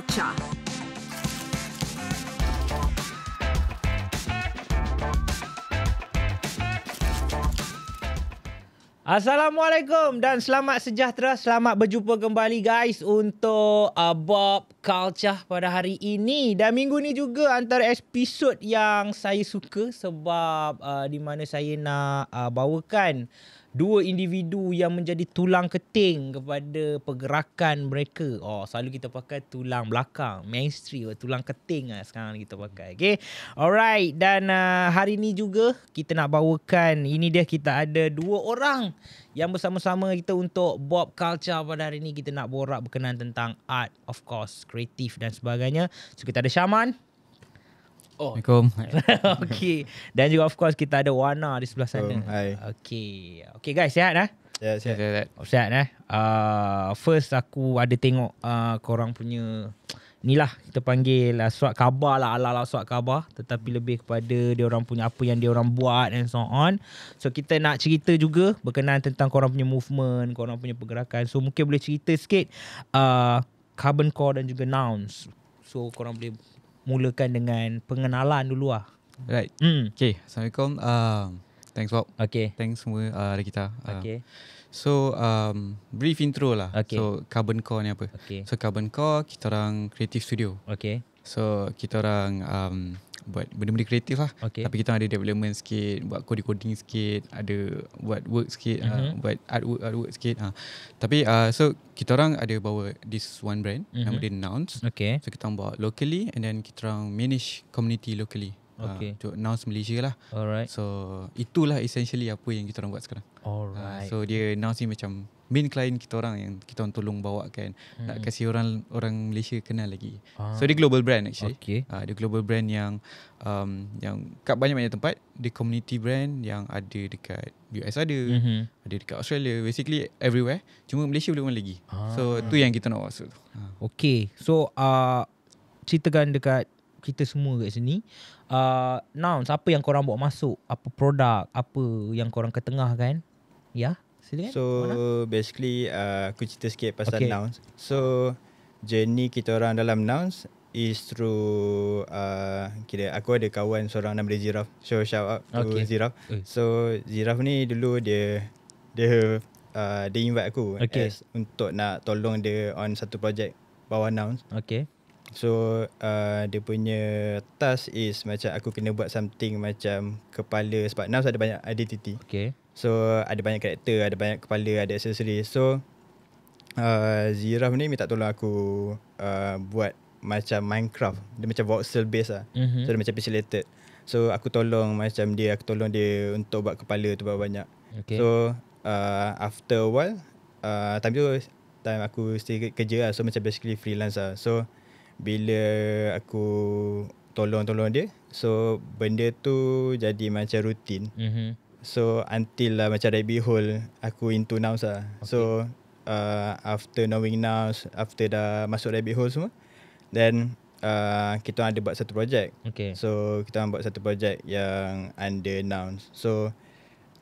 culture. Assalamualaikum dan selamat sejahtera. Selamat berjumpa kembali guys untuk Bob Culture pada hari ini. Dan minggu ni juga antara episod yang saya suka sebab di mana saya nak bawakan dua individu yang menjadi tulang keting kepada pergerakan mereka. Selalu kita pakai tulang belakang, mainstream, tulang keting sekarang kita pakai. Okay. Alright, dan hari ni juga kita nak bawakan, ini dia kita ada dua orang yang bersama-sama kita untuk Bob Culture pada hari ni. Kita nak borak berkenaan tentang art, of course, kreatif dan sebagainya. So kita ada Syaman. Assalamualaikum. Okay. Dan juga of course kita ada Wana di sebelah sana. Hai. Okay guys, sihat Ya, sihat. Sihat first aku ada tengok korang punya ni lah, kita panggil surat khabar lah, ala-ala surat khabar, tetapi lebih kepada dia orang punya apa yang dia orang buat and so on. So kita nak cerita juga berkenaan tentang korang punya movement, korang punya pergerakan. So mungkin boleh cerita sikit Carbon Core dan juga Nouns. So korang boleh mulakan dengan pengenalan dulu lah. Right. Okay. Assalamualaikum. Thanks Bob. Okay. Thanks semua ada kita. Okay. So brief intro lah. Okay. So Carbon Core ni apa? Okay. So Carbon Core kita orang creative studio. Okay. So kita orang buat benda-benda kreatif lah. Okay. Tapi kita ada development sikit, buat coding sikit, ada buat work sikit, buat artwork sikit. Tapi so kita orang ada bawa this one brand, nama dia Nouns. Okay. So kita orang bawa locally and then kita orang manage community locally. Okay. Untuk Nouns Malaysia lah. Alright. So itulah essentially apa yang kita orang buat sekarang. Alright. So dia Nouns ni macam main client kita orang yang kita orang tolong bawakan, nak kasih orang Malaysia kenal lagi. So dia global brand actually. Okay. Dia global brand yang kat banyak-banyak tempat. Dia community brand yang ada dekat US ada dekat Australia, basically everywhere. Cuma Malaysia belum lagi. So tu yang kita nak masuk. Okay. So ceritakan dekat kita semua kat sini, Nouns, apa yang korang bawa masuk, apa produk, apa yang korang ketengahkan. Ya, silakan. So basically aku cerita sikit pasal Nouns. So journey kita orang dalam Nouns is through kira aku ada kawan seorang nama dia Ziraf. So shout out to Ziraf. So Ziraf ni dulu dia invite aku untuk nak tolong dia on satu projek bawah Nouns. Okay. So dia punya task is macam aku kena buat something macam kepala, sebab Nouns ada banyak identity. Okay. So ada banyak karakter, ada banyak kepala, ada aksesori. So Ziraf ni minta tolong aku buat macam Minecraft. Dia macam voxel base lah. So dia macam pixelated. So aku tolong dia untuk buat kepala tu buat banyak. Okay. So after a while, time aku stay kerja lah. So macam basically freelance lah. So bila aku tolong dia, so benda tu jadi macam rutin. So until lah macam rabbit hole aku into Nouns lah. So after knowing Nouns, after dah masuk rabbit hole semua, then kita ada buat satu projek. Okay. So kita buat satu projek yang under Nouns. So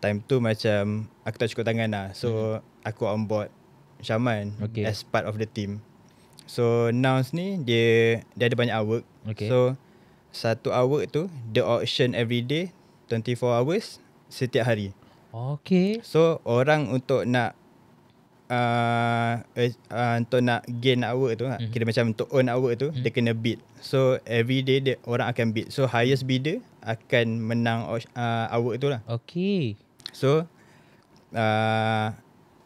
time tu macam aku tak cukup tangan lah. So aku on board Syaman as part of the team. So Nouns ni dia ada banyak artwork. Okay. So satu artwork tu dia auction every day 24 hours setiap hari. Okay. So orang untuk nak gain artwork tu, kira macam untuk own artwork tu, dia kena bid. So every day orang akan bid. So highest bidder akan menang artwork tu lah. Okay. So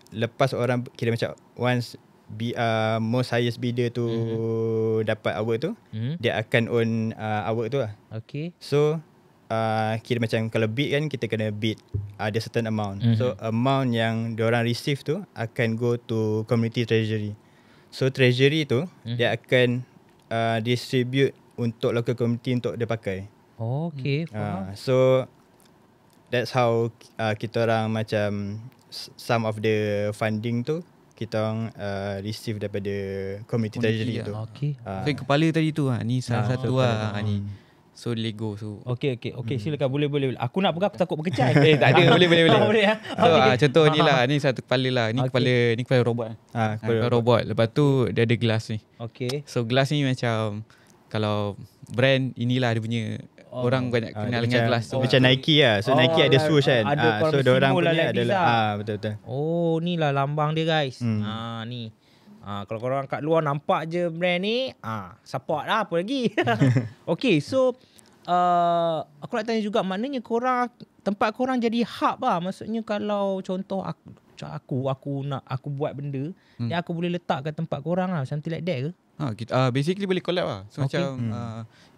lepas orang kira macam once most highest bidder tu dapat artwork tu, dia akan own artwork tu lah. Okay. So kira macam kalau bid kan, kita kena bid ada certain amount. So amount yang diorang receive tu akan go to community treasury. So treasury tu dia akan distribute untuk local community untuk dia pakai. Okay. So that's how kita orang macam some of the funding tu kita orang receive daripada community treasury tu. Okay. So kepala tadi tu ni salah satu ni. So Lego. So Okey, silakan. Boleh. Aku nak pegang, aku takut berkecai. tak ada. Boleh. Boleh ya. So contoh ni lah. Ni satu kepala lah. Ni kepala robot. Kepala robot. Lepas tu dia ada gelas ni. Okey. So gelas ni macam kalau brand inilah dia punya orang banyak kenal dengan gelas tu. Macam Nike lah. So Nike ada swoosh kan. So diorang punya adalah betul-betul. Oh, ni lah lambang dia guys. Ni. Kalau korang kat luar nampak je brand ni, support lah apa lagi. Okay, so aku nak tanya juga, maknanya tempat korang jadi hub lah. Maksudnya kalau contoh aku buat benda, yang aku boleh letak kat tempat korang lah, something like that ke? Basically boleh collab lah. So macam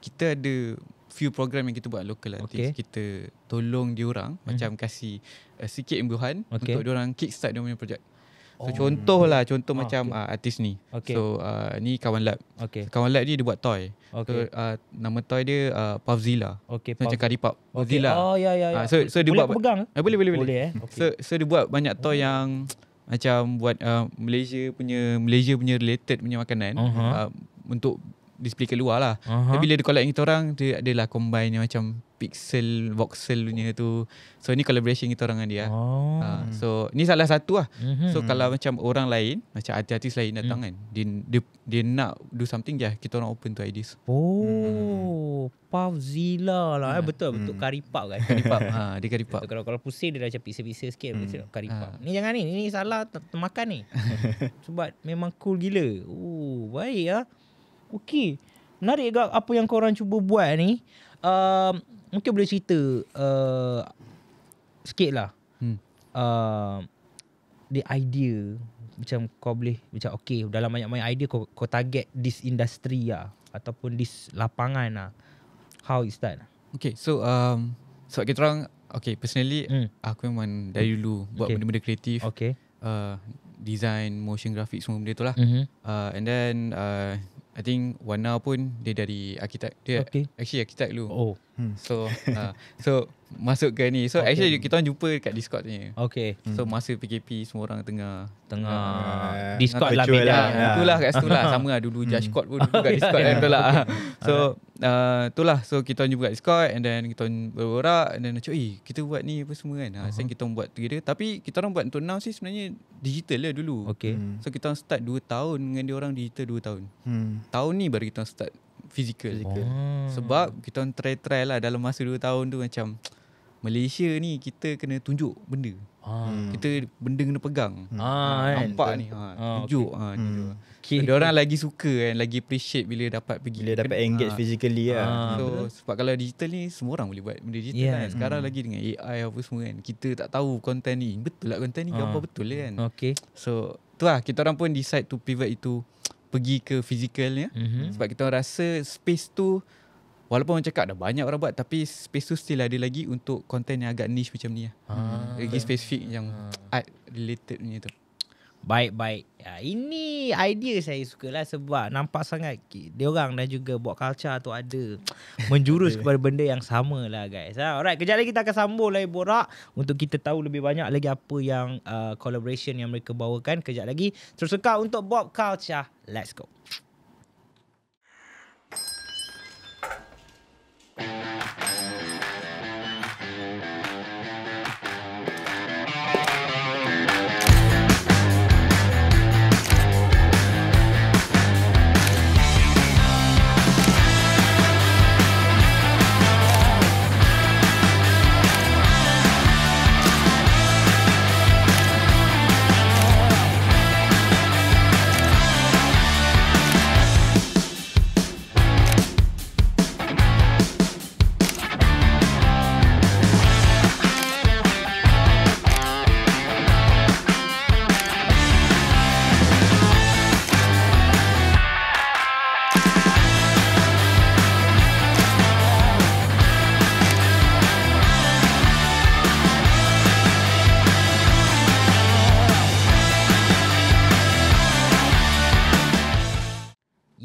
kita ada few program yang kita buat local artist. Kita tolong diorang macam kasih sikit imbuhan untuk diorang kickstart dia punya projek. So contoh macam artis ni. So ni Kawan Lab. Kawan Lab ni dia buat toy. So nama toy dia Puffzilla. Macam Karipap. Puffzilla. So dia buat pegang. Boleh. So dia buat banyak toy yang macam buat Malaysia punya related punya makanan untuk display kat luar lah. Tapi bila dia collab dengan kita orang, dia adalah combine yang macam pixel, voxel punya tu. So ni collaboration kita orang dengan dia. So ni salah satu lah. So kalau macam orang lain, macam artis-artis lain datang kan, dia nak do something, kita orang open to ideas. Puffzilla lah. Betul Karipap kan. Dia Karipap. Kalau pusing dia dah macam pixel-pixel sikit. Karipap. Ni jangan ni salah termakan ni. Sebab memang cool gila. Baik lah. Okey. Menarik agak apa yang korang cuba buat ni. Mungkin boleh cerita sikit lah. The idea. Macam kau boleh macam dalam banyak-banyak idea kau target this industry lah, ataupun this lapangan lah. How is that? Okay, so kita orang personally aku memang dari dulu buat benda-benda kreatif. Design, motion graphic, semua benda tu lah. And then I think Wana pun dia dari arkitek. Dia actually arkitek dulu. So masuk ke ni. So actually kita orang jumpa kat Discord ni. So masa PKP semua orang tengah Discord lah beda. Itulah kat situ lah. Sama lah dulu Josh Scott pun dulu kat Discord kan. Itulah. So itulah. So kita orang jumpa kat Discord, and then kita orang berborak, and then macam kita buat ni apa semua kan. So kita orang buat together. Tapi kita orang buat untuk now sih sebenarnya digital lah dulu. So kita orang start 2 tahun dengan dia orang, digital 2 tahun. Tahun ni baru kita orang start physical. Sebab kita orang try lah dalam masa 2 tahun tu, macam Malaysia ni kita kena tunjuk benda. Kita benda kena pegang. Nampak ni. Tunjuk. So, diorang lagi suka kan, lagi appreciate bila dapat pergi. Bila dapat engage physically lah. So sebab kalau digital ni semua orang boleh buat benda digital kan. Sekarang lagi dengan AI apa semua kan, kita tak tahu konten ni betul lah, konten ni gambar betul lah kan. So tu lah kita orang pun decide to pivot itu, pergi ke physicalnya. Sebab kita orang rasa space tu, walaupun orang cakap dah banyak orang buat, tapi space tu still ada lagi untuk konten yang agak niche macam ni lah. Lagi spesifik yang art related punya tu. Baik. Ini idea saya sukalah, sebab nampak sangat diorang dan juga Bob Culture tu ada menjurus kepada benda yang sama lah guys. Alright, kejap lagi kita akan sambung lagi borak untuk kita tahu lebih banyak lagi apa yang collaboration yang mereka bawakan. Kejap lagi terus kekal untuk Bob Culture. Let's go.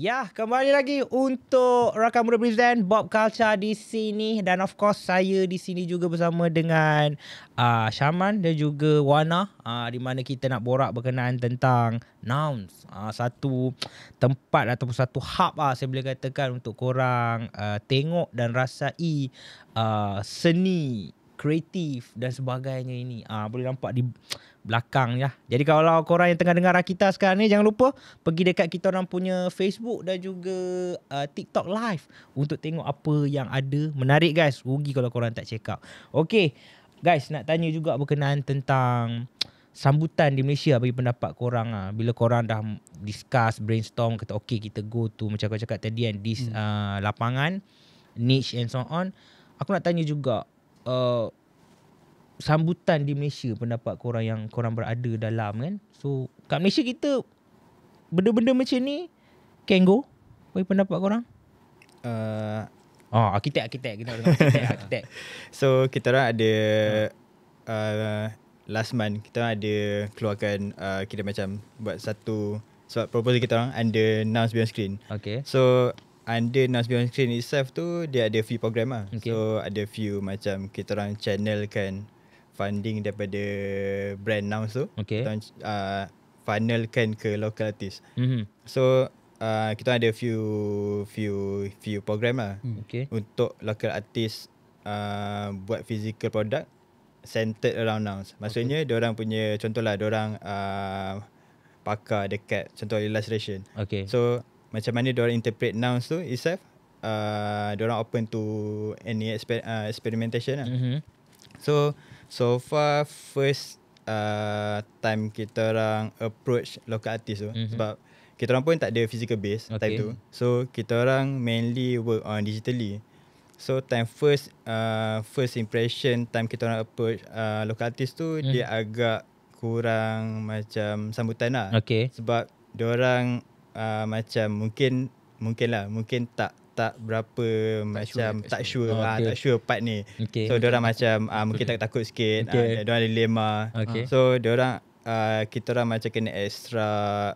Ya, kembali lagi untuk Rakan Muda Present Bob Culture di sini, dan of course saya di sini juga bersama dengan Syaman dan juga Wana, di mana kita nak borak berkenaan tentang nouns, satu tempat ataupun satu hub saya boleh katakan untuk korang tengok dan rasai seni, kreatif dan sebagainya ini. Boleh nampak di belakang ya. Jadi kalau korang yang tengah dengar kita sekarang ni, jangan lupa pergi dekat kita orang punya Facebook dan juga TikTok live untuk tengok apa yang ada. Menarik guys. Rugi kalau korang tak check out. Okay guys, nak tanya juga berkenaan tentang sambutan di Malaysia. Bagi pendapat korang bila korang dah discuss, brainstorm, kata okay kita go to macam kau cakap tadi kan, this lapangan, niche and so on. Aku nak tanya juga sambutan di Malaysia, pendapat korang yang korang berada dalam kan. So kat Malaysia kita benda-benda macam ni can go, bagi pendapat korang? Arkitek kita dengar arkitek. So kita orang ada last month kita orang ada keluarkan kita macam buat satu sebab proposal kita orang under Nouns Beyond Screen. Okay. So under Nouns Beyond Screen itself tu dia ada few program lah. Okay. So ada few macam kita orang channelkan funding daripada brand Nouns tu. Okay. Kita orang funnelkan ke local artist. Mm-hmm. So kita ada few program lah. Okay. Untuk local artist buat physical product centered around nouns. Maksudnya diorang punya, contohlah diorang pakar dekat contoh illustration. Okay. So macam mana diorang interpret nouns tu itself, diorang open to any experimentation lah. Mm-hmm. So far first time kita orang approach local artist tu, sebab kita orang pun tak ada physical base time tu. So kita orang mainly work on digitally. So time first impression time kita orang approach local artist tu, dia agak kurang macam sambutan lah. Okay. Sebab diorang macam mungkin tak berapa tak sure part ni. Okay. So diorang macam mungkin takut sikit. Okay. Diorang ada dilema. Okay. So diorang kita orang macam kena extra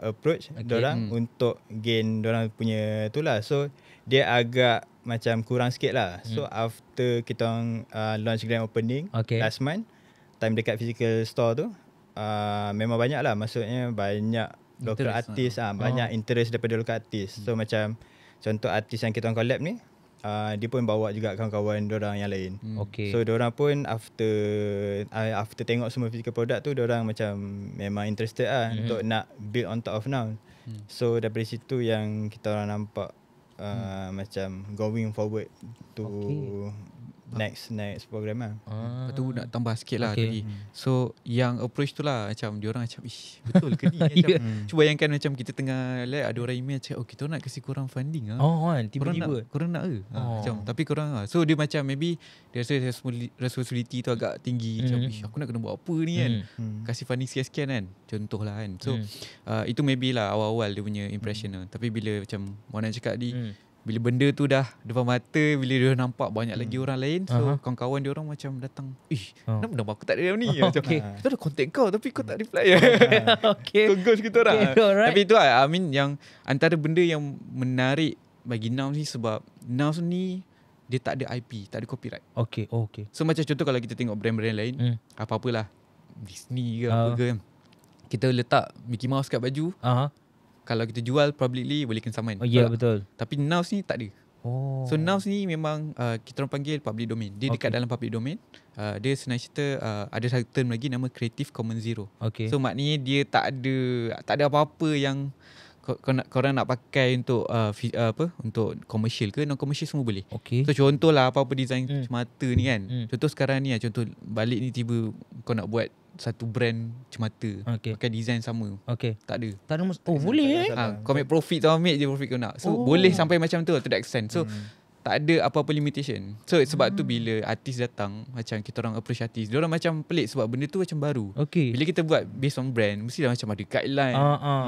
approach diorang untuk gain diorang punya tu lah. So dia agak macam kurang sikit lah. So after kita orang launch grand opening last month, time dekat physical store tu, memang banyak lah. Maksudnya banyak local artist, banyak interest daripada local artist. So macam contoh artis yang kita orang collab ni, dia pun bawa juga kawan-kawan diorang yang lain. Okay. So diorang pun after tengok semua physical product tu, diorang macam memang interested lah untuk nak build on top of now. So daripada situ yang kita orang nampak macam going forward to next program lah. Lepas tu nak tambah sikit lah tadi. So yang approach tu lah macam diorang macam betul ke ni? Macam, cuba bayangkan macam kita tengah ada orang email macam kita nak kasih korang funding lah. Tiba-tiba korang nak ke? Macam tapi korang so dia macam maybe dia rasa responsibility tu agak tinggi. Macam aku nak kena buat apa ni kan? Kasih funding sekian-sekian kan? Contoh lah kan. So itu maybe lah awal-awal dia punya impression lah. Tapi bila macam Wana cakap bila benda tu dah depan mata, bila dia nampak banyak lagi orang lain, so kawan-kawan dia orang macam datang, kenapa nama aku tak ada ni? Macam, kita ada contact kau tapi kau tak reply. So ghost kita orang. Tapi itu lah, I mean yang antara benda yang menarik bagi Nouns ni, sebab Nouns ni dia tak ada IP, tak ada copyright. Okay. So macam contoh kalau kita tengok brand-brand lain, apa-apalah Disney ke apa ke, kita letak Mickey Mouse kat baju, kalau kita jual publicly boleh kena saman. Betul. Tapi Nouns ni tak ada. So Nouns ni memang kita orang panggil public domain. Dia dekat dalam public domain. Dia senang cerita ada satu term lagi nama Creative Commons Zero. So maknanya dia tak ada apa-apa yang korang nak pakai untuk untuk commercial ke non commercial semua boleh. So contohlah apa-apa design cemata ni kan. Contoh sekarang ni contoh balik ni tiba kau nak buat satu brand cemata pakai design sama. Tak ada. Boleh kau make profit tau, ambil je profit kau nak. So boleh sampai macam tu to that extent. So tak ada apa-apa limitation. So sebab tu bila artis datang, macam kita orang approach artis, diorang macam pelik sebab benda tu macam baru. Bila kita buat based on brand, mesti dah macam ada guideline,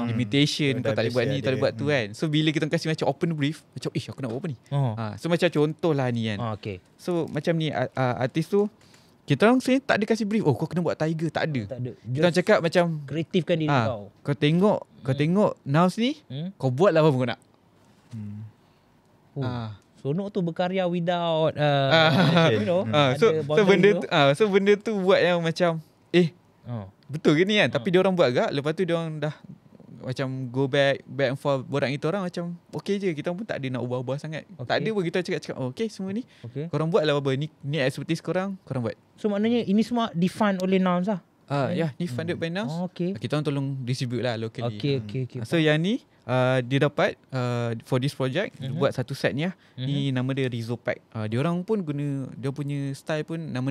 limitation, kau tak boleh buat ni, tak boleh buat tu kan. So bila kita kasih macam open brief, macam aku nak buat apa ni? So macam contoh lah ni kan. So macam ni artis tu, kita orang sebenarnya tak ada kasih brief, kau kena buat tiger, tak ada. Kita orang cakap macam kreatifkan diri kau. Kau tengok Nouns ni, kau buat lah apa kau nak. Sonok tu berkarya without so boundary benda tu buat yang macam betul ke ni kan, tapi dia orang buat agak, lepas tu dia orang dah macam go back and forth, borak kita orang macam okay je, kita pun tak ada nak ubah-ubah sangat. Tak ada pun, kita cakap okay semua ni korang buat lah apa ni expertise korang buat. So maknanya ini semua defund oleh Nouns lah. Ni funded by Nouns. Kita orang tolong distribute lah locally. Okay. So yang ni dia dapat for this project buat satu set ni lah. Ni nama dia Rizzo Pack. Dia orang pun guna dia punya style pun nama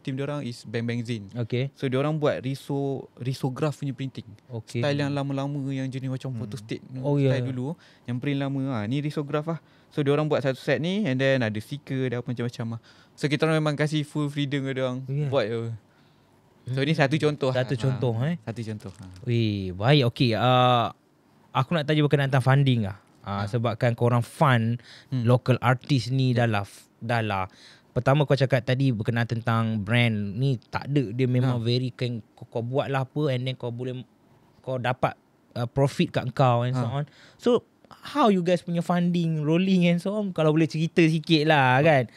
team dia orang is Bang Bang Zin. So dia orang buat risograph punya printing. Style yang lama-lama yang jenis macam photo state style dulu yang print lama. Ni risograph lah. So dia orang buat satu set ni, and then ada sticker, ada apa macam-macam lah. So kita orang memang kasih full freedom ke dia orang buat je. So ni satu contoh. Satu contoh. Weh, baik. Okay. Aku nak tanya berkenaan tentang funding lah. Sebabkan korang fund local artist ni dah lah. Pertama kau cakap tadi berkenaan tentang brand ni, tak ada. Dia memang very kau buat lah apa, and then kau dapat profit kat kau and so on. So how you guys punya funding rolling and so on, kalau boleh cerita sikit lah kan.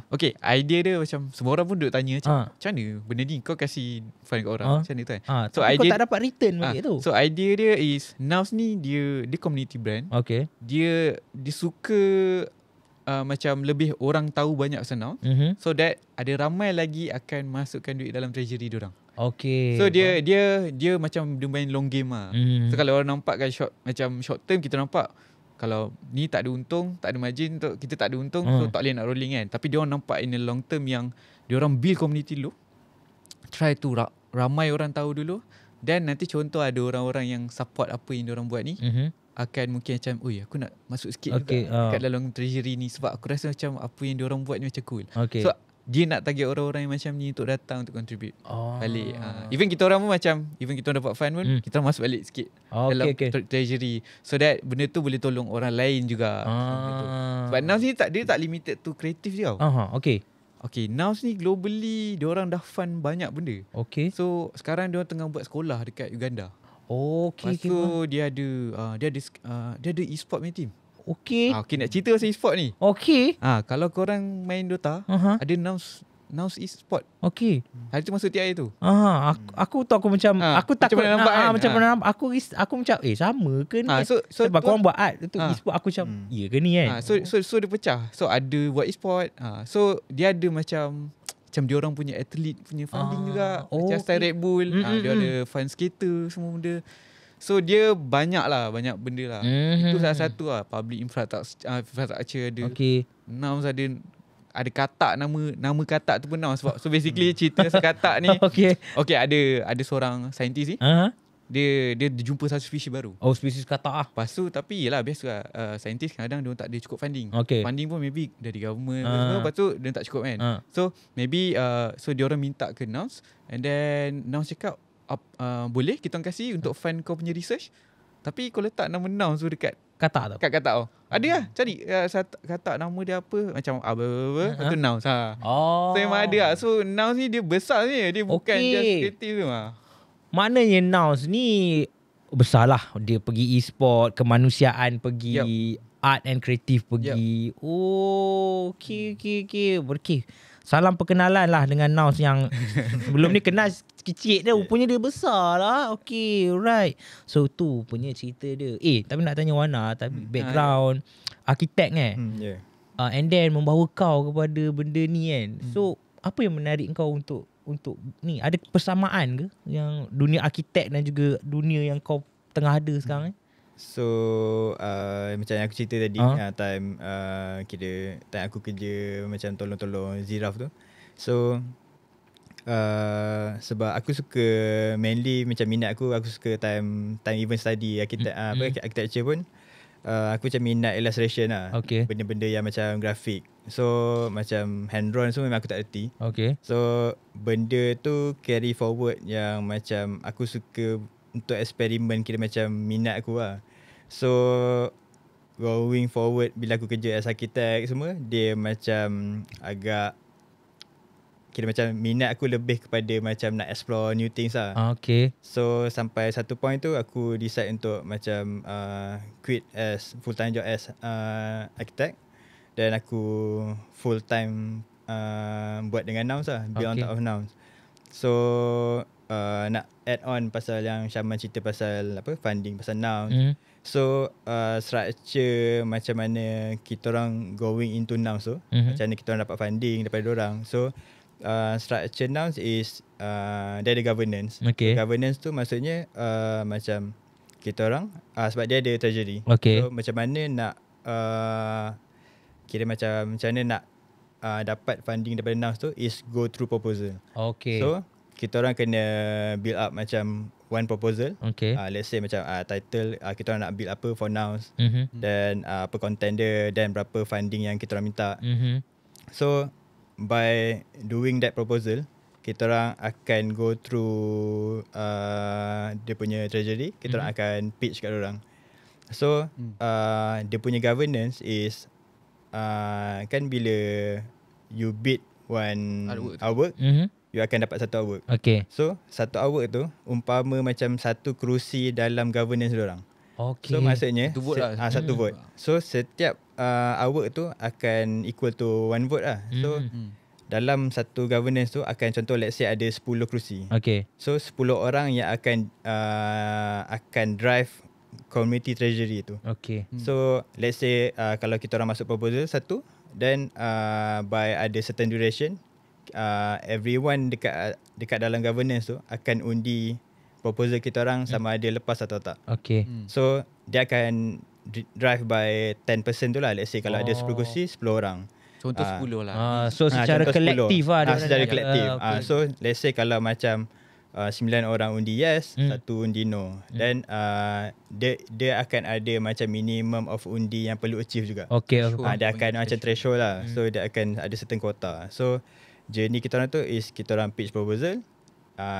Okay, idea dia macam semua orang pun duk tanya macam mana benda ni kau kasih fund kat orang macam mana tu kan. So idea, kau tak dapat return balik tu. So idea dia is Nouns ni dia community brand. Dia suka macam lebih orang tahu banyak pasal Nouns, so that ada ramai lagi akan masukkan duit dalam treasury diorang. So dia macam dia main long game lah. So kalau orang nampak kan short term, kita nampak kalau ni tak ada untung, tak ada margin, kita tak ada untung, so tak boleh nak rolling kan. Tapi dia orang nampak in the long term yang dia orang build community dulu, try to ramai orang tahu dulu, then nanti contoh ada orang-orang yang support apa yang dia orang buat ni, akan mungkin macam aku nak masuk sikit juga kat dalam treasury ni, sebab aku rasa macam apa yang dia orang buat ni macam cool. So dia nak target orang-orang yang macam ni untuk datang untuk contribute balik. Even kita orang pun macam, even kita dapat fund pun, kita masuk balik sikit dalam treasury, so that benda tu boleh tolong orang lain juga. Sebab Nouns ni dia tak limited to kreatif je tau. Okay, Nouns ni globally dia orang dah fund banyak benda. So sekarang dia orang tengah buat sekolah dekat Uganda. Lepas tu dia ada e-sport main team. Okay, nak cerita pasal e-sport ni. Kalau korang main Dota, ada Nouns e-sport. Hari tu masuk TI tu. Aku tahu, aku macam aku takut macam mana nampak kan? Macam mana nampak. Aku macam sama ke ni? Sebab korang buat art tu e-sport, aku macam iya ke ni kan? So dia pecah. So ada buat e-sport. So dia ada macam dia orang punya athlete punya funding juga. Macam style Red Bull, dia ada fund skater semua benda. So dia banyak benda lah. Itu salah satu lah. Public infrastructure ada. Nouns ada katak, nama katak tu pun Nouns. So basically cerita sekatak ni. Ada seorang saintis ni. Dia jumpa satu spesies baru. Spesies katak lah. Lepas tu tapi yelah biasa lah, saintis kadang dia tak ada cukup funding. Funding pun maybe dari government. Lepas tu dia tak cukup kan. So maybe so dia orang minta ke Nouns, and then Nouns cakap boleh kita kasih untuk fund kau punya research, tapi kau letak nama Nouns tu dekat katak tu. Kat katak tu. Ada lah, cari katak nama dia apa, macam lepas tu Nouns So memang ada lah. So Nouns ni dia besar ni, dia bukan just kreatif tu Maknanya Nouns ni besar lah. Dia pergi e-sport, kemanusiaan pergi, art and creative pergi. Okay. Salam perkenalan lah dengan Nouns yang sebelum ni kenal kecil dia, rupanya dia besar lah. Okay, right. So tu punya cerita dia. Tapi nak tanya Wana, tapi background arkitek and then membawa kau kepada benda ni kan. So apa yang menarik kau untuk ni? Ada persamaan ke yang dunia arkitek dan juga dunia yang kau tengah ada sekarang So macam yang aku cerita tadi, time aku kerja macam tolong-tolong Ziraf tu. So sebab aku suka, mainly macam minat aku suka time event study architecture pun. Aku macam minat illustration lah. Benda-benda yang macam grafik. So macam hand drawn semua memang aku tak erti. So benda tu carry forward yang macam aku suka untuk eksperimen, kira macam minat aku lah. So going forward bila aku kerja as architect semua, dia macam agak kira macam minat aku lebih kepada macam nak explore new things lah. Okay. So sampai satu point tu aku decide untuk macam quit as full time job as architect, dan aku full time buat dengan Nouns lah, build on top of Nouns. So nak add on pasal yang Syaman cerita pasal apa, funding pasal Nouns. So structure macam mana kita orang going into Nouns tu, macam mana kita orang dapat funding daripada orang. So structure Nouns is dia ada governance. Okay. So, governance tu maksudnya macam kita orang sebab dia ada treasury. Okay. So macam mana nak kira macam mana nak dapat funding daripada Nouns tu is go through proposal. Okay. So kita orang kena build up macam one proposal. Okay. Let's say macam title kita orang nak build apa for Nouns, dan apa content dia, dan berapa funding yang kita orang minta. So by doing that proposal, kita orang akan go through dia punya treasury, kita orang akan pitch kat orang. So dia punya governance is kan bila you bid one artwork, you akan dapat satu artwork. Okay. So satu artwork tu umpama macam satu kerusi dalam governance diorang. Okay. So maksudnya satu vote lah. satu vote. So setiap artwork tu akan equal to one vote lah. So dalam satu governance tu akan contoh let's say ada 10 kerusi. Okay. So 10 orang yang akan drive community treasury tu. Okay. So let's say kalau kita orang masuk proposal satu, then by ada certain duration, everyone dekat dalam governance tu akan undi proposal kita orang sama ada lepas atau tak. Okay. So dia akan drive by 10% tu lah. Let's say kalau ada 10 kursi, 10 orang. Contoh 10 lah. So secara contoh kolektif 10. lah. Secara kolektif. Okay. So let's say kalau macam 9 orang undi yes, 1 undi no. Dan dia akan ada macam minimum of undi yang perlu achieve juga. Okay. Dia akan macam threshold lah. So dia akan ada certain quota. So journey kita orang tu is kita orang pitch proposal.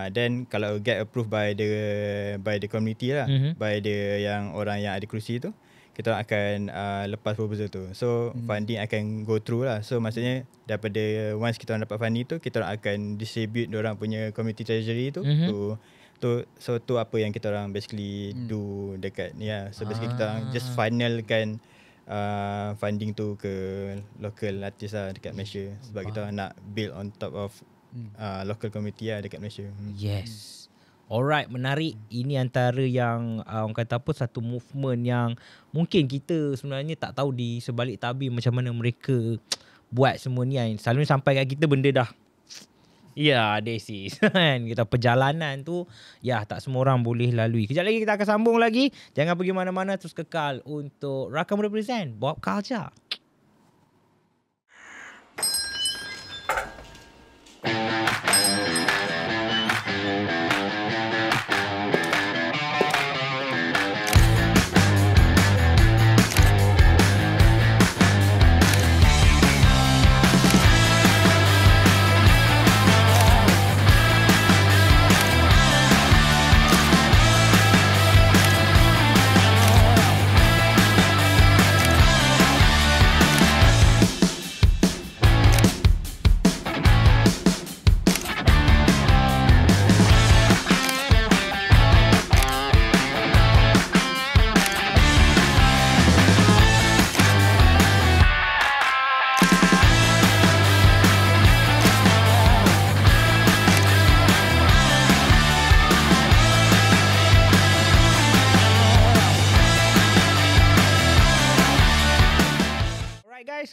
Then kalau get approved by the community lah, by the yang orang yang ada kerusi tu, kita orang akan lepas proposal tu. So funding akan go through lah. So maksudnya daripada once kita orang dapat funding tu, kita orang akan distribute diorang punya community treasury tu so tu apa yang kita orang basically do dekat ni lah. So basically kita orang just finalkan funding tu ke local artist lah dekat Malaysia, sebab kita orang nak build on top of local community lah dekat Malaysia. Yes. Alright, menarik. Ini antara yang orang kata apa, satu movement yang mungkin kita sebenarnya tak tahu di sebalik tabir macam mana mereka buat semua ni kan. Selalunya sampai kat kita benda dah this is kan. Kita perjalanan tu tak semua orang boleh lalui. Kejap lagi kita akan sambung lagi. Jangan pergi mana-mana, terus kekal untuk Rakam Represent Bob Culture.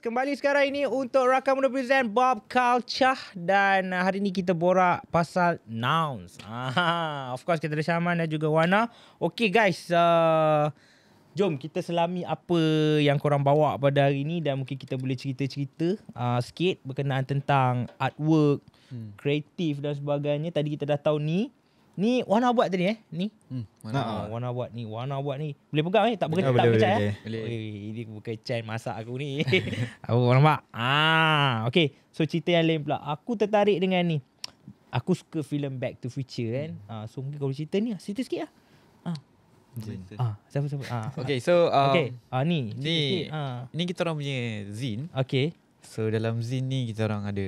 Kembali sekarang ini untuk Rakam Represent Bob Culture, dan hari ini kita borak pasal Nouns. Of course kita ada Syaman dan juga Wana. Okay guys, jom kita selami apa yang korang bawa pada hari ini, dan mungkin kita boleh cerita-cerita sikit berkenaan tentang artwork, kreatif dan sebagainya. Tadi kita dah tahu ni Wana buat tadi ni. Wana buat ni. Boleh pegang tak boleh. Ini bukan chain masak aku ni. Aku nampak. Okay. So cerita yang lain pula. Aku tertarik dengan ni. Aku suka filem Back to Future kan. So mungkin kau boleh cerita ni. Cerita sikit lah. Siapa? Okay, so ni ni kita orang punya zine. Okay. So dalam zine ni kita orang ada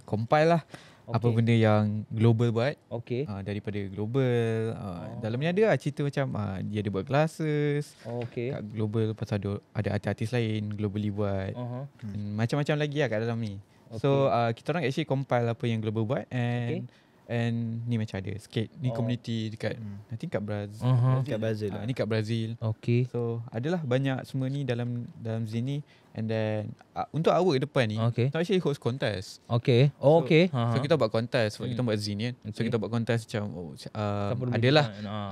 compile lah apa benda yang global buat. Okay. Daripada global dalam ni ada lah cerita macam dia ada buat classes Okay. kat global, lepas tu ada artis lain globally buat. Macam-macam lagi lah kat dalam ni. So kita orang actually compile apa yang global buat and ni macam ada sikit ni community dekat I think kat Brazil. Kat Brazil lah. Ni kat Brazil. Okay. So adalah banyak semua ni dalam zine ni. And then untuk artwork depan ni kita actually host contest. Okay. Okay. So kita buat contest sebab kita buat zine kan. So kita buat contest macam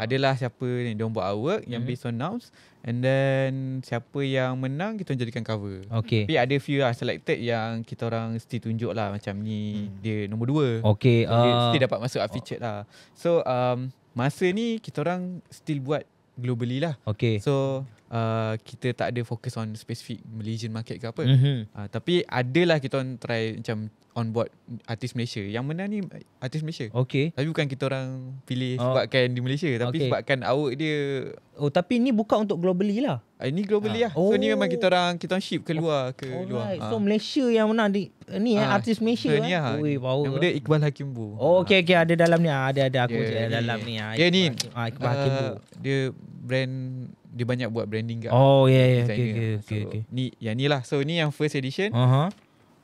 adalah siapa ni dia buat artwork yang based on nouns, and then siapa yang menang kita jadikan cover. Okay. Tapi ada few lah selected yang kita orang still tunjuk lah macam ni dia nombor 2. Okay. So, dia still dapat masuk featured lah. So masa ni kita orang still buat globally lah. Okay. So kita tak ada fokus on specific Malaysian market ke apa. Tapi adalah kita orang try macam on board artis Malaysia. Yang menang ni artis Malaysia. Okay. Tapi bukan kita orang pilih sebabkan di Malaysia, tapi sebabkan artwork dia. Oh, tapi ni bukan untuk globally lah. Ini globally lah. So ni memang kita orang ship keluar luar. So Malaysia yang menang ni artis Malaysia ni lah. Oi, power. Nama dia Iqbal Hakimbu. Oh, okay, ada dalam ni. Ada aku ada dalam ni. Dia ni Iqbal Hakimbu. Dia brand, dia banyak buat branding kat. Oh, yeah. Okay. Ni yang ni lah. So ni yang first edition.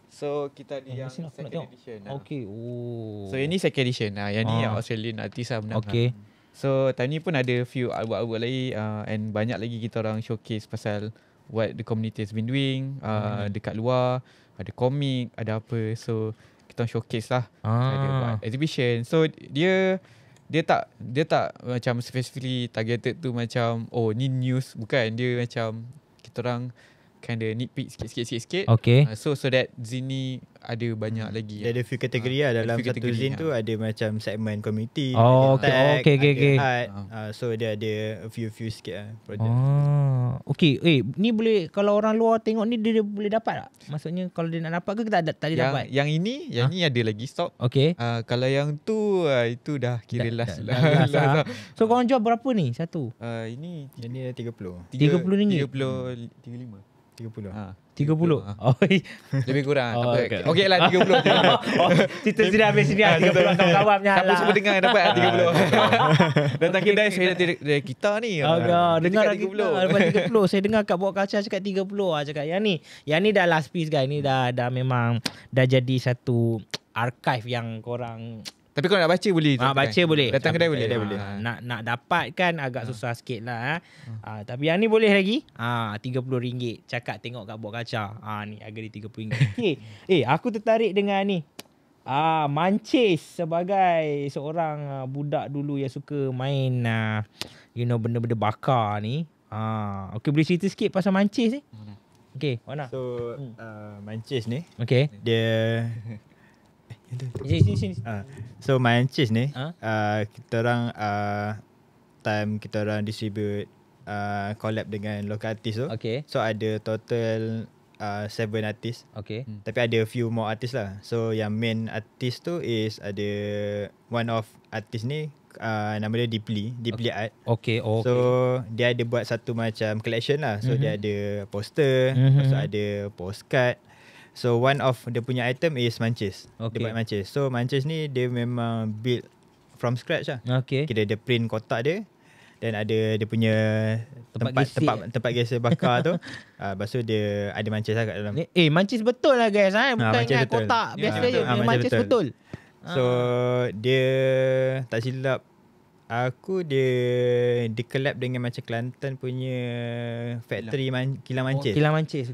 So kita ada yang second edition. Okay. Oh. So yang ni second edition. Yang ni yang Australian artist lah menang. Okay. So time ni pun ada few artwork lagi and banyak lagi kita orang showcase pasal what the community has been doing dekat luar. Ada komik, ada apa. So kita orang showcase lah. Ada buat exhibition. So dia tak macam specifically targeted tu macam ni news, bukan. Dia macam kita orang kind of nitpick sikit. Okay. So that zine ni ada banyak lagi. Dia ada few kategori lah. Dalam satu zine tu ada macam segmen community, okay. art. So dia ada a few sikit lah project. Okay. Ni boleh, kalau orang luar tengok ni dia boleh dapat tak? Maksudnya kalau dia nak dapat ke tak boleh dapat? Yang ni ada lagi stok. Okay. Kalau yang tu itu dah kira last lah. So korang jual berapa ni satu? Ini dah 30. RM30? 35. 30. 30? Lebih kurang. Okey lah 30. Cerita sudah habis ni 30 kawan-kawan punya. Siapa semua dengar dapat 30. Datang kedai saya dari kita ni. Dengar 30. Saya dengar kat Bawa Kaca cakap 30 cakap. Yang ni dah last piece guys. Ni dah memang dah jadi satu archive yang korang. Tapi kalau nak baca boleh. Baca boleh. Datang kedai boleh. Nak dapat kan agak susah sikit lah. Tapi yang ni boleh lagi. RM30. Cakap tengok kat Bawa Kaca. Ni harga dia RM30. Okay. Aku tertarik dengan ni. Mancis sebagai seorang budak dulu yang suka main benda-benda bakar ni. Okay, boleh cerita sikit pasal Mancis ni? Okay, mana? So Mancis ni dia sini. So Mancis ni kita orang time kita orang distribute collab dengan local artist tu. So ada total 7 artist. Tapi ada few more artist lah. So yang main artist tu is ada one of artist ni nama dia Deeply Art. So dia ada buat satu macam collection lah. So dia ada poster, lepas tu ada postcard. So one of dia punya item is Mancis. Dia buat Mancis. So Mancis ni dia memang build from scratch lah. Kira dia print kotak dia, dan ada dia punya tempat geser bakar tu. Lepas tu dia ada Mancis lah kat dalam. Mancis betul lah guys. Bukan ingat betul. kotak biasa je. Mancis betul. So dia tak silap aku, dia collab dengan macam Kelantan punya factory kilang Mancis. Kilang Mancis.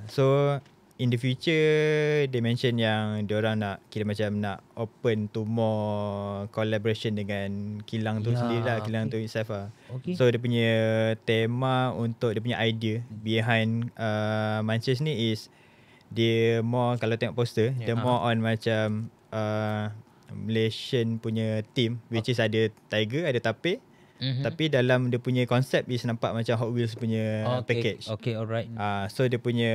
So in the future they mention yang diorang nak kira macam nak open to more collaboration dengan kilang tu sendiri lah, kilang tu itself lah. So dia punya tema untuk dia punya idea behind Mancis ni is dia more, kalau tengok poster dia more on macam Malaysian punya theme, which is ada tiger, ada tapir. Tapi dalam dia punya konsep is nampak macam Hot Wheels punya package. Alright. So dia punya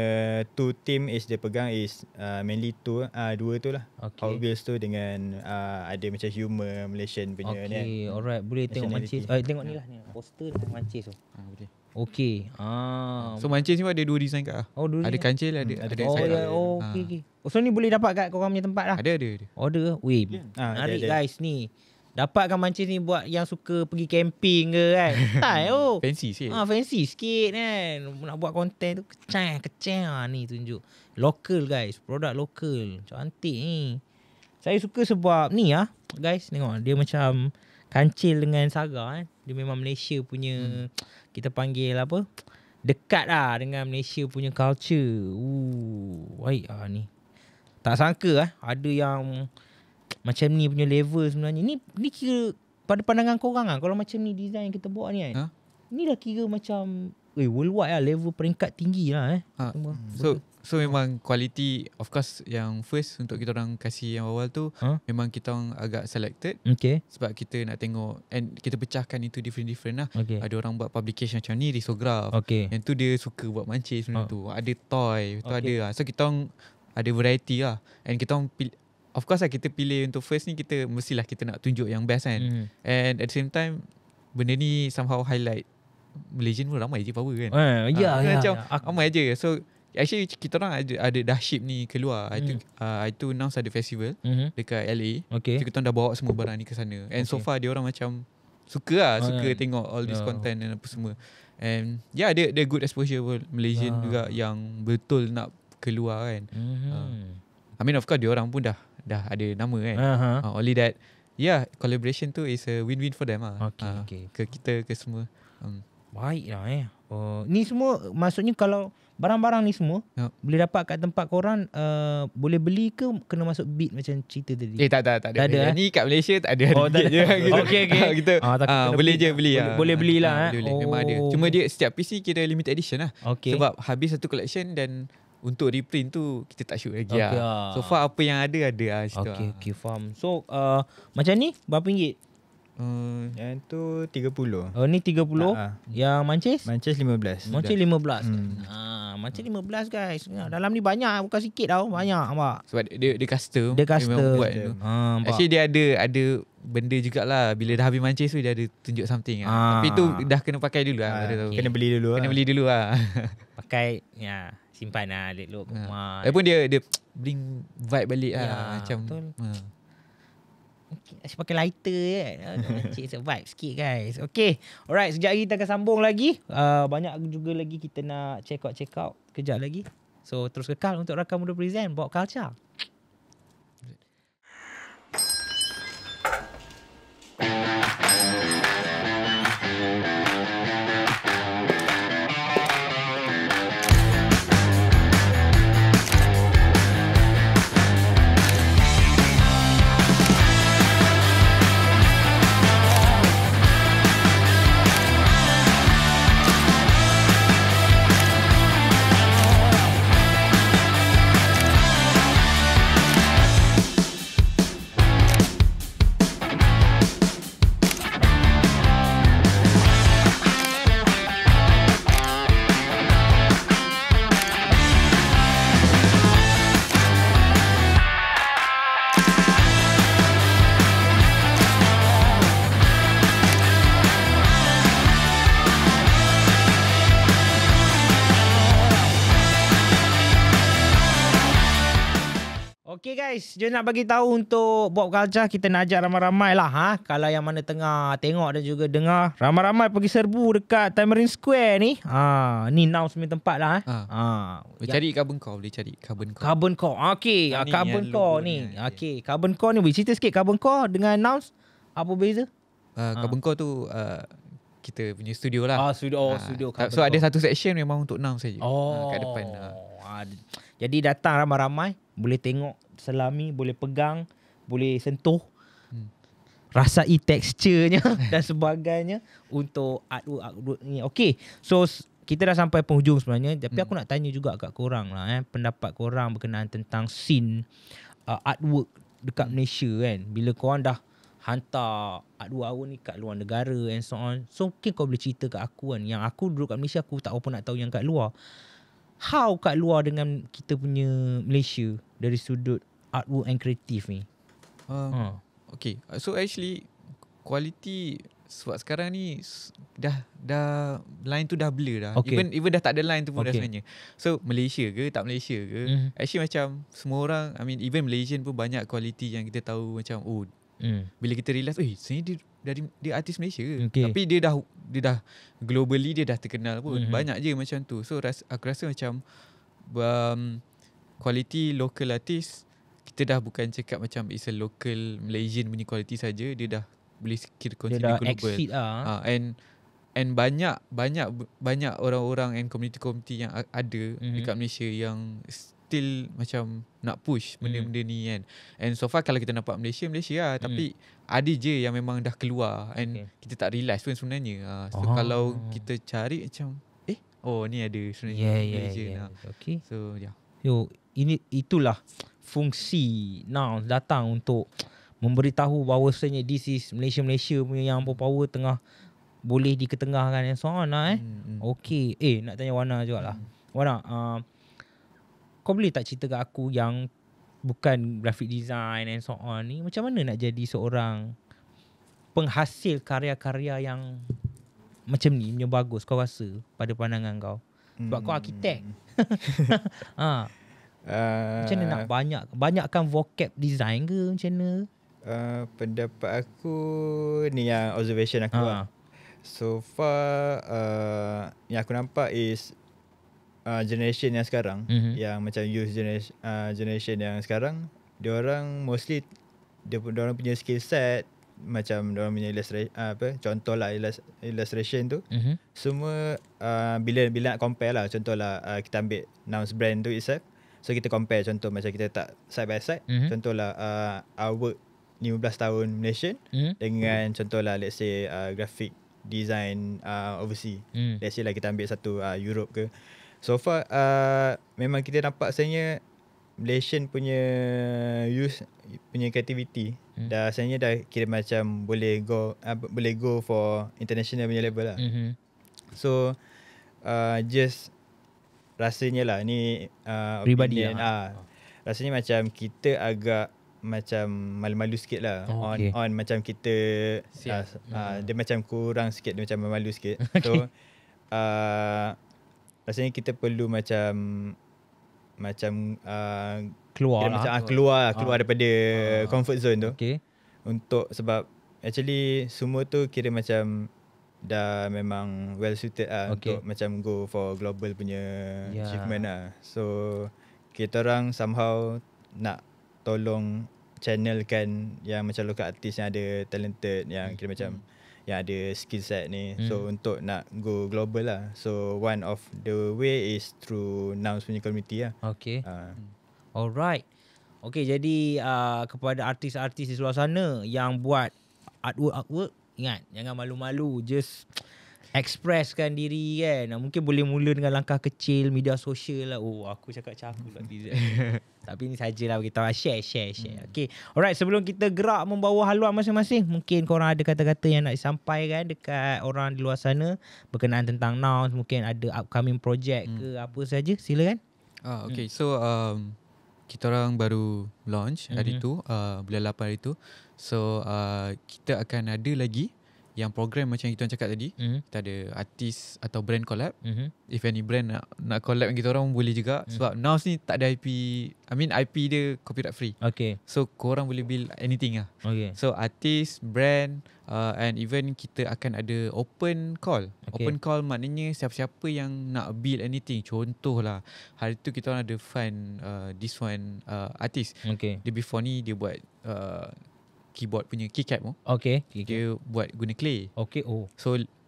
two theme is dia pegang is mainly dua tu lah. Hot Wheels tu dengan ada macam humor Malaysian punya ni. Alright, boleh tengok Mancis. Tengok ni lah ni poster dengan Mancis tu. Boleh. Okay. So mancing ni ada 2 design kat lah. Oh, dulu Ada ni. kancil, ada Oh, side. ya. Oh, okay. So ni boleh dapat kat korang punya tempat lah. Ada. Order. Weh, menarik guys ni. Dapatkan mancing ni buat yang suka pergi camping ke kan. Tai oh. Fancy sikit. Fancy sikit kan. Nak buat konten tu kecil ni tunjuk. Local guys, produk local. Cantik ni. Saya suka sebab ni guys, tengok dia macam kancil dengan saga kan. Dia memang Malaysia punya kita panggil apa? Dekat lah dengan Malaysia punya culture. Baik ni. Tak sangka ada yang macam ni punya level sebenarnya. Ni kira pada pandangan korang kalau macam ni design kita buat ni kan. Ni dah kira macam worldwide lah, level peringkat tinggi lah So memang quality, of course yang first untuk kita orang kasih yang awal tu memang kita orang agak selected. Okay. Sebab kita nak tengok and kita pecahkan itu different lah. Okay. Ada orang buat publication macam ni, risograph. Okay. Yang tu dia suka buat mancing sebenarnya tu. Ada toy, tu ada lah. So kita orang ada variety lah. And kita orang of course lah kita pilih untuk first ni kita mestilah kita nak tunjuk yang best kan. And at the same time benda ni somehow highlight Malaysian pun ramai je power kan. Macam ramai je. So actually kita orang ada dah ship ni keluar. Itu announce ada festival dekat LA. Okay. So kita orang dah bawa semua barang ni ke sana. And so far dia orang macam suka tengok all this content dan apa semua. And dia good exposure Malaysian juga yang betul nak keluar kan. I mean of course dia orang pun dah ada nama kan. Only that collaboration tu is a win-win for them lah. Okay. Ke kita ke semua. Baiklah ni semua maksudnya kalau barang-barang ni semua boleh dapat kat tempat korang, boleh beli ke kena masuk bid macam cerita tadi? Tak ada. Ni kat Malaysia tak ada. Tak ada. Okay. Kita boleh je beli boleh belilah. Memang ada. Cuma dia setiap PC kira limited edition lah. Okay. Sebab habis satu collection dan untuk reprint tu kita tak shoot lagi lah. So far apa yang ada lah situ. Okay, faham. So macam ni berapa ringgit? Yang tu 30. Ni 30. Yang mancis? Mancis 15. Mancis 15. Mancis 15 guys. Dalam ni banyak, bukan sikit tau. Banyak nampak. Sebab dia custom. Dia custom. Buat actually dia ada benda jugalah. Bila dah habis mancis tu dia ada tunjuk something Tapi tu dah kena pakai dulu lah. Kena beli dulu lah. Pakai simpan lah look. Walaupun dia bring vibe balik lah. Macam betul. Asyik pakai lighter je. Cik vibe sikit guys. Okay. Alright, sekejap lagi kita akan sambung lagi. Banyak juga lagi kita nak check out kejap lagi. So terus kekal untuk Rakam Muda Present Pop Culture. Okay guys, je nak bagi tahu untuk Pop Culture kita nak ajak ramai-ramai lah Kalau yang mana tengah tengok dan juga dengar, ramai-ramai pergi serbu dekat Tamarind Square ni. Ni announcement tempat lah Boleh cari Carbon Core, boleh cari Carbon Core. Carbon Core. Okay, Carbon Core ni. Okay, Carbon Core ni boleh cerita sikit Carbon Core dengan announce apa beza? Carbon Core tu kita punya studio lah. Studio So ada satu section memang untuk announce saja. Kat depan. Jadi datang ramai-ramai, boleh tengok, selami, boleh pegang, boleh sentuh, rasai teksturnya dan sebagainya untuk artwork ni. Okay, so kita dah sampai penghujung sebenarnya. Tapi aku nak tanya juga kat korang lah, pendapat korang berkenaan tentang scene artwork dekat Malaysia kan. Bila korang dah hantar artwork ni kat luar negara and so on. So mungkin kau boleh cerita kat aku kan. Yang aku duduk kat Malaysia, aku tak apa nak tahu yang kat luar. How kat luar dengan kita punya Malaysia dari sudut artwork and kreatif ni? Okay, so actually quality sebab sekarang ni dah line tu dah blur dah. Okay. Even dah tak ada line tu pun dah Okay. sebenarnya. So Malaysia ke tak Malaysia ke, actually macam semua orang, I mean even Malaysian pun banyak quality yang kita tahu macam bila kita realise sebenarnya dia artis Malaysia ke. Okay. Tapi dia dah globally dia dah terkenal pun. Banyak je macam tu. So aku rasa macam quality local artist, kita dah bukan cakap macam it's a local Malaysian punya quality saja, dia dah boleh kira Dia consider dah global. exceed lah. And banyak orang-orang and community yang ada dekat Malaysia yang still macam nak push benda-benda ni kan. And so far kalau kita nampak Malaysia lah, tapi ada je yang memang dah keluar and kita tak realise pun sebenarnya. So kalau kita cari macam ni ada sebenarnya Malaysia. Okay. So Itulah fungsi Nouns datang untuk memberitahu bahawasanya this is Malaysia punya yang power tengah boleh diketengahkan and so on lah. Okay. Nak tanya Wana jugalah. Wana, kau boleh tak cerita kat aku yang bukan graphic design and so on ni, macam mana nak jadi seorang penghasil karya-karya yang macam ni punya bagus kau rasa pada pandangan kau? Sebab kau arkitek. Macam mana nak banyakkan vocab design ke macam mana? Pendapat aku ni yang observation aku lah. So far yang aku nampak is generation yang sekarang, yang macam youth generation yang sekarang, diorang mostly diorang punya skill set, macam diorang punya contoh lah illustration tu, semua bila nak compare lah, contoh lah kita ambil Nouns brand tu itself. So kita compare, contoh macam kita tak side by side, contohlah our work 15 tahun Malaysian dengan contohlah let's say graphic design overseas. Let's say lah kita ambil satu Europe ke. So far memang kita nampak sebenarnya Malaysian punya youth punya creativity dah sebenarnya dah kira macam boleh go for international punya level lah. So just rasanya lah ni Pribadi opinion, rasanya macam kita agak macam malu-malu sikit lah. On macam kita dia macam kurang sikit, dia macam malu sikit. So rasanya kita perlu macam keluar lah. Macam keluar daripada comfort zone tu. Untuk sebab actually semua tu kira macam dah memang well suited lah untuk macam go for global punya achievement lah. So kita orang somehow nak tolong channelkan yang macam local artist yang ada talented, yang kira macam yang ada skill set ni. So untuk nak go global lah. So one of the way is through Nouns punya community lah. Alright. Jadi kepada artis-artis di luar sana yang buat artwork, ingat, jangan malu-malu, just expresskan diri kan. Mungkin boleh mula dengan langkah kecil, media sosial lah. Aku cakap macam aku tak design. Tapi ni sajalah kita share. Okay. Alright, sebelum kita gerak membawa haluan masing-masing, mungkin korang ada kata-kata yang nak disampaikan dekat orang di luar sana berkenaan tentang Nouns, mungkin ada upcoming project ke apa saja, silakan. Okay, so kita orang baru launch hari tu, bulan 8 hari tu. So kita akan ada lagi yang program macam kita orang cakap tadi. Kita ada artis atau brand collab. If any brand nak collab dengan kita orang boleh juga. Sebab Nouns ni tak ada IP, IP dia copyright free. So korang boleh build anything lah. So artis, brand, and even kita akan ada open call. Open call maknanya siapa-siapa yang nak build anything. Contoh lah, hari tu kita orang ada fund this one artis. Dia before ni dia buat keyboard punya keycap tu. Dia buat guna clay.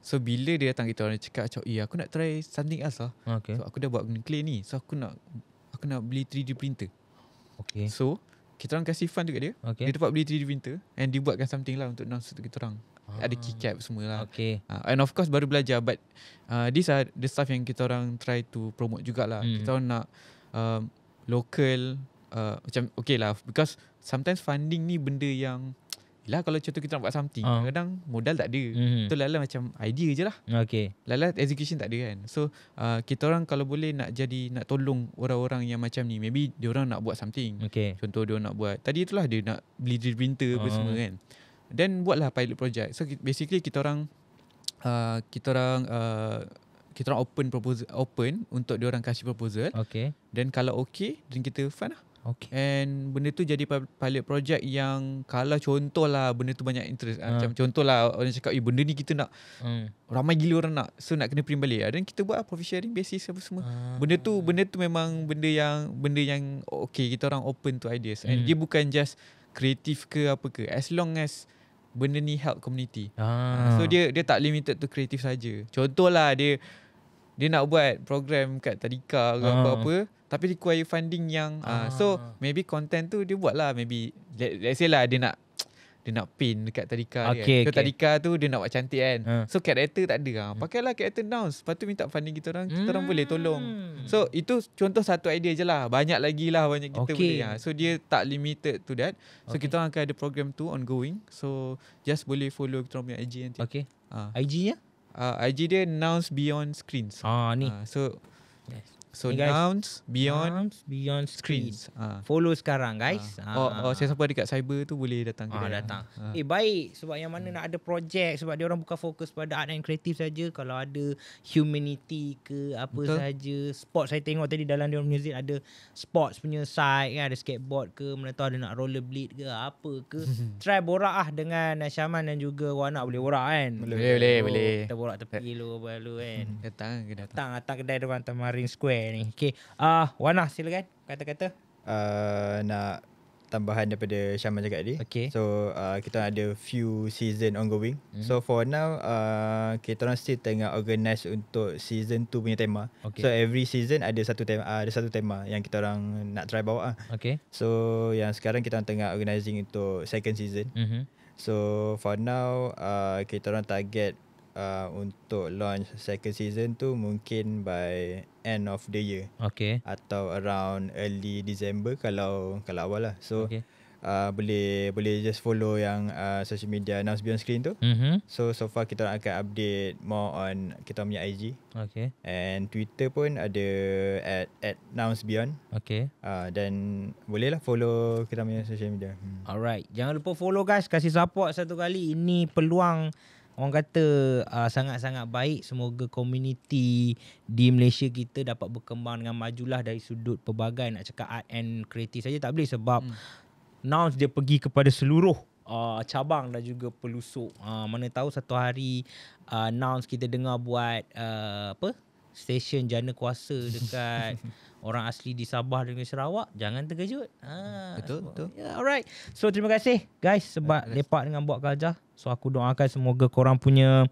So bila dia datang, kita orang cakap macam, aku nak try something else lah. So aku dah buat guna clay ni. So aku nak beli 3D printer. So kita orang kasih fund dekat dia. Dia dapat beli 3D printer and dia buatkan something lah untuk Nouns untuk kita orang. Ada keycap semua lah. And of course baru belajar, but these are the stuff yang kita orang try to promote jugalah. Kita orang nak local, macam lah, because sometimes funding ni benda yang kalau contoh kita nak buat something, kadang modal tak ada. Tu lala macam idea je lah. Lala execution tak ada kan. So kita orang kalau boleh nak tolong orang-orang yang macam ni. Maybe dia orang nak buat something. Contoh dia nak buat, tadi itulah dia nak beli 3D printer apa semua kan. Then buatlah pilot project. So basically kita orang open untuk diorang kasih proposal. Okay. Dan kalau okay, then kita fund lah. Okay. And benda tu jadi pilot project yang kalau contohlah benda tu banyak interest. Macam contohlah orang cakap, benda ni kita nak ramai gila orang nak. So nak kena print balik. Dan kita buat profit sharing basis apa semua. Benda tu memang benda yang okay, kita orang open to ideas. And dia bukan just kreatif ke apa ke. As long as benda ni help community. So dia tak limited to kreatif saja. Contohlah dia nak buat program kat Tadika ke apa-apa, tapi require funding yang so maybe content tu dia buat lah, maybe let's say lah dia nak paint dekat Tadika dia. So Tadika tu dia nak buat cantik kan. So karakter tak ada. Pakailah karakter nouns. Lepas tu minta funding kita orang boleh tolong. So itu contoh satu idea je lah. Banyak lagi lah kita boleh. So dia tak limited to that. So kita orang akan ada program tu ongoing. So just boleh follow kita orang punya IG nanti. Okay. IG-nya? IG dia Nouns Beyond Screens. Ni. So ni guys, Nouns Beyond Screens. Screens. Follow sekarang guys. Siapa dekat cyber tu boleh datang ke dia. Datang. Baik, sebab yang mana nak ada projek, sebab dia orang bukan fokus pada art and kreatif saja. Kalau ada humanity ke apa saja, sport, saya tengok tadi dalam dia music ada sports punya side kan, ada skateboard ke, mana tahu ada nak rollerblade ke apa ke. Try borak dengan Syaman dan juga Wana, boleh borak kan? Boleh. Kita borak tepi lu kan. Datang Kedai depan Tamarin Square ni. Okay. Wana silakan kata-kata. Nak tambahan daripada Syaman cakap tadi. Okay. So kita ada few season ongoing. So for now kita orang still tengah organize untuk season 2 punya tema. Okay. So every season ada satu tema yang kita orang nak try bawa. Okay. So yang sekarang kita orang tengah organizing untuk second season. So for now kita orang target untuk launch second season tu mungkin by end of the year. Okay. Atau around early December kalau awal lah. So boleh just follow yang social media Nouns Beyond Screen tu. So far kita akan update more on kita punya IG. Okay. And Twitter pun ada at Nouns Beyond. Okay. Dan bolehlah follow kita punya social media. Alright. Jangan lupa follow guys. Kasih support satu kali. Ini peluang orang kata sangat-sangat baik. Semoga komuniti di Malaysia kita dapat berkembang dengan majulah dari sudut pelbagai. Nak cakap art and kreatif saja tak boleh, sebab Nouns dia pergi kepada seluruh cabang dan juga pelusuk. Mana tahu satu hari Nouns kita dengar buat stesen jana kuasa dekat orang asli di Sabah dan Sarawak, jangan terkejut. Betul. Yeah, alright. So terima kasih guys sebab lepak dengan Buat Kaljah. So aku doakan semoga korang punya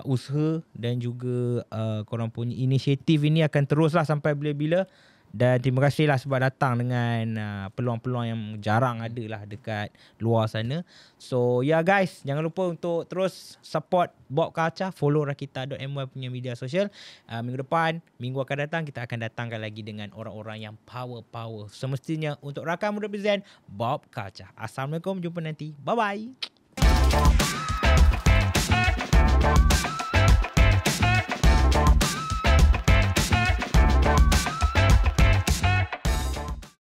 usaha dan juga korang punya inisiatif ini akan teruslah sampai bila-bila. Dan terima kasihlah sebab datang dengan peluang-peluang yang jarang ada lah dekat luar sana. So guys, jangan lupa untuk terus support Bob Kaljah. Follow Rakita.my punya media sosial. Minggu akan datang kita akan datangkan lagi dengan orang-orang yang power. Semestinya untuk rakan represent Bob Kaljah. Assalamualaikum, jumpa nanti. Bye-bye.